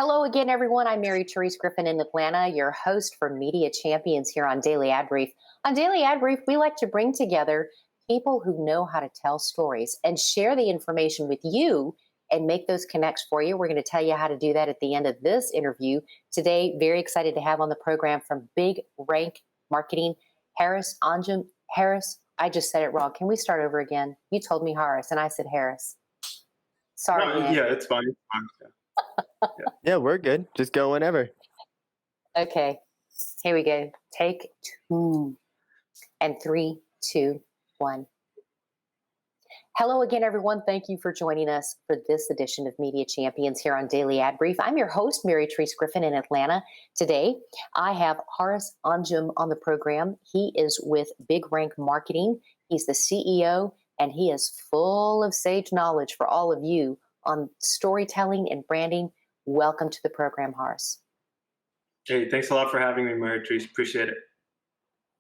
Hello again, everyone. I'm Mary Therese Griffin in Atlanta, your host for Media Champions here on Daily Ad Brief. On Daily Ad Brief, we like to bring together people who know how to tell stories and share the information with you and make those connects for you. We're going to tell you how to do that at the end of this interview. Today, very excited to have on the program from Bigrankmarketing, Harras Anjum. Harras, I just said it wrong. Can we start over again? You told me Harras and I said Harras. Sorry, No, man. yeah, it's fine. It's fine. Yeah, we're good. Just go whenever. Okay, here we go. Take two. And 3, 2, 1. Hello again, everyone. Thank you for joining us for this edition of Media Champions here on Daily Ad Brief. I'm your host, Mary Therese Griffin in Atlanta. Today, I have Harras Anjum on the program. He is with Bigrankmarketing. He's the CEO, and he is full of sage knowledge for all of you on storytelling and branding. Welcome to the program, Harras. Hey, thanks a lot for having me, Mary Therese. Appreciate it.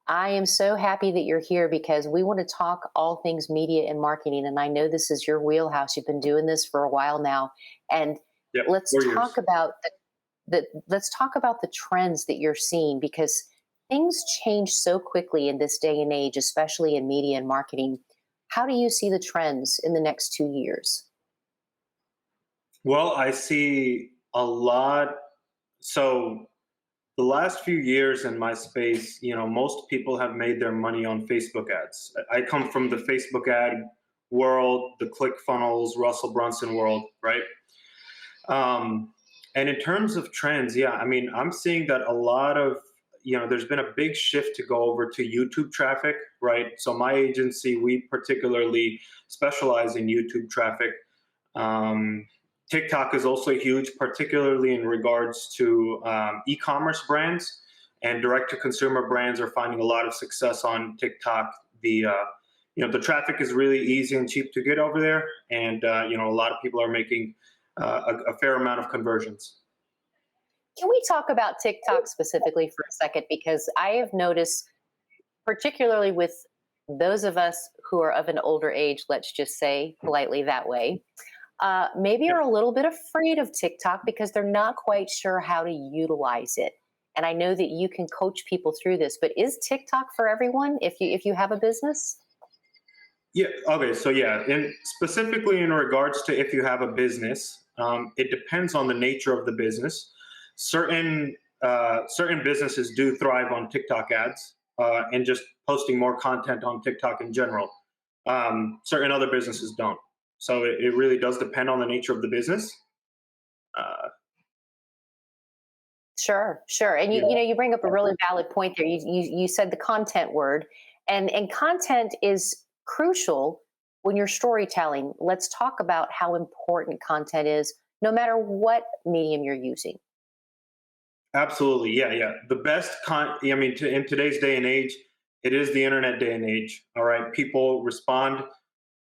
I am so happy that you're here because we want to talk all things media and marketing. And I know this is your wheelhouse. You've been doing this for a while now. And let's talk about the trends that you're seeing, because things change so quickly in this day and age, especially in media and marketing. How do you see the trends in the next 2 years? Well, I see a lot. So the last few years in my space, most people have made their money on Facebook ads. I come from the Facebook ad world, the ClickFunnels, Russell Brunson world, right? And in terms of trends, I'm seeing that a lot of, there's been a big shift to go over to YouTube traffic, right? So my agency, we particularly specialize in YouTube traffic. TikTok is also huge, particularly in regards to e-commerce brands, and direct-to-consumer brands are finding a lot of success on TikTok. The traffic is really easy and cheap to get over there, and a lot of people are making a fair amount of conversions. Can we talk about TikTok specifically for a second? Because I have noticed, particularly with those of us who are of an older age, let's just say politely that way, maybe are a little bit afraid of TikTok because they're not quite sure how to utilize it. And I know that you can coach people through this, but is TikTok for everyone if you have a business? Yeah. Okay. So and specifically in regards to if you have a business, it depends on the nature of the business. Certain businesses do thrive on TikTok ads and just posting more content on TikTok in general. Certain other businesses don't. So it really does depend on the nature of the business. Sure. And you bring up a really valid point there. You said the content word, and content is crucial when you're storytelling. Let's talk about how important content is, no matter what medium you're using. Absolutely, yeah. The best in today's day and age, it is the internet day and age. All right, people respond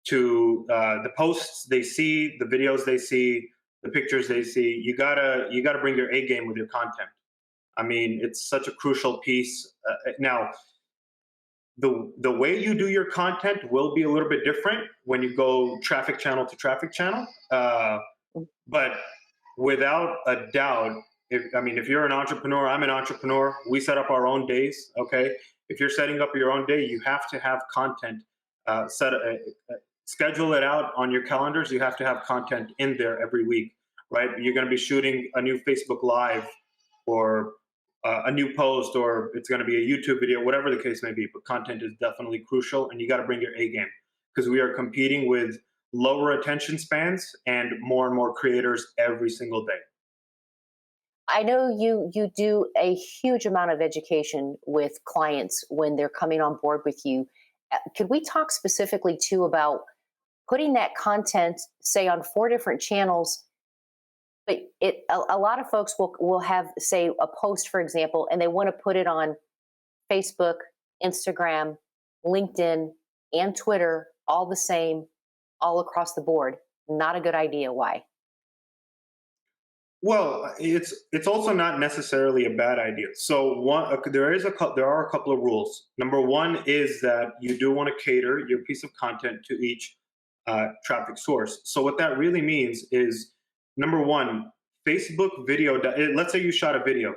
to the posts they see, the videos they see, the pictures they see. You gotta bring your A game with your content. I mean, it's such a crucial piece. Now, the way you do your content will be a little bit different when you go traffic channel to traffic channel. But without a doubt, if you're an entrepreneur, I'm an entrepreneur. We set up our own days. Okay, if you're setting up your own day, you have to have content schedule it out on your calendars. You have to have content in there every week, right? You're going to be shooting a new Facebook Live or a new post, or it's going to be a YouTube video, whatever the case may be. But content is definitely crucial, and you got to bring your A game, because we are competing with lower attention spans and more creators every single day. I know you do a huge amount of education with clients when they're coming on board with you. Could we talk specifically too about putting that content, say, on 4 different channels? But a lot of folks will have, say, a post, for example, and they want to put it on Facebook, Instagram, LinkedIn, and Twitter, all the same, all across the board. Not a good idea. Why? Well, it's also not necessarily a bad idea. So there are a couple of rules. Number one is that you do want to cater your piece of content to each traffic source. So what that really means is, number one, Facebook video, let's say you shot a video,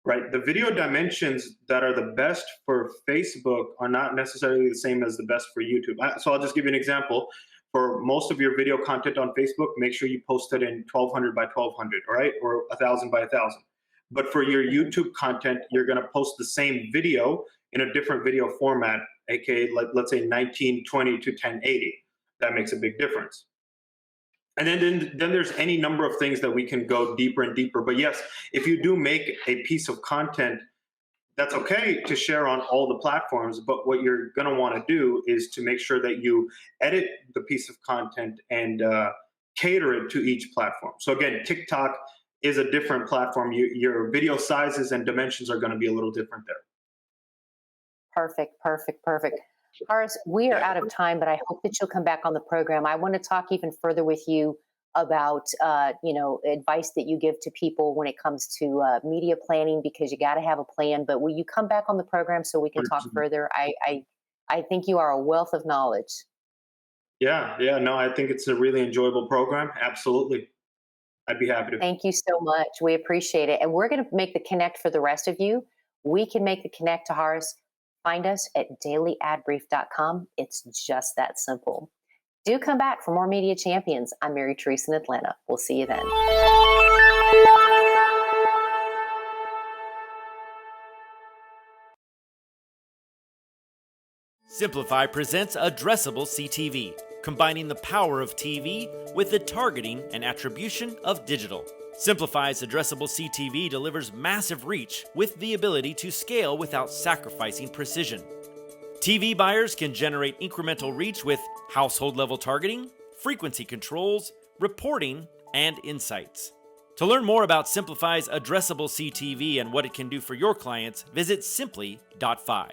right? The video dimensions that are the best for Facebook are not necessarily the same as the best for YouTube. So I'll just give you an example. For most of your video content on Facebook, make sure you post it in 1200 by 1200, all right? Or 1000 by 1000. But for your YouTube content, you're going to post the same video in a different video format, aka let's say 1920 to 1080. That makes a big difference. And then there's any number of things that we can go deeper and deeper. But yes, if you do make a piece of content, that's okay to share on all the platforms. But what you're going to want to do is to make sure that you edit the piece of content and cater it to each platform. So again, TikTok is a different platform. Your video sizes and dimensions are going to be a little different there. Perfect, perfect, perfect. Harras, we are out of time, but I hope that you'll come back on the program. I want to talk even further with you about, advice that you give to people when it comes to media planning, because you got to have a plan. But will you come back on the program so we can talk further? I think you are a wealth of knowledge. Yeah. No, I think it's a really enjoyable program. Absolutely. I'd be happy to. Thank you so much. We appreciate it. And we're going to make the connect for the rest of you. We can make the connect to Harras. Find us at dailyadbrief.com. It's just that simple. Do come back for more Media Champions. I'm Mary Teresa in Atlanta. We'll see you then. Simplify presents Addressable CTV, combining the power of TV with the targeting and attribution of digital. Simplify's Addressable CTV delivers massive reach with the ability to scale without sacrificing precision. TV buyers can generate incremental reach with household-level targeting, frequency controls, reporting, and insights. To learn more about Simplify's Addressable CTV and what it can do for your clients, visit simply.fi.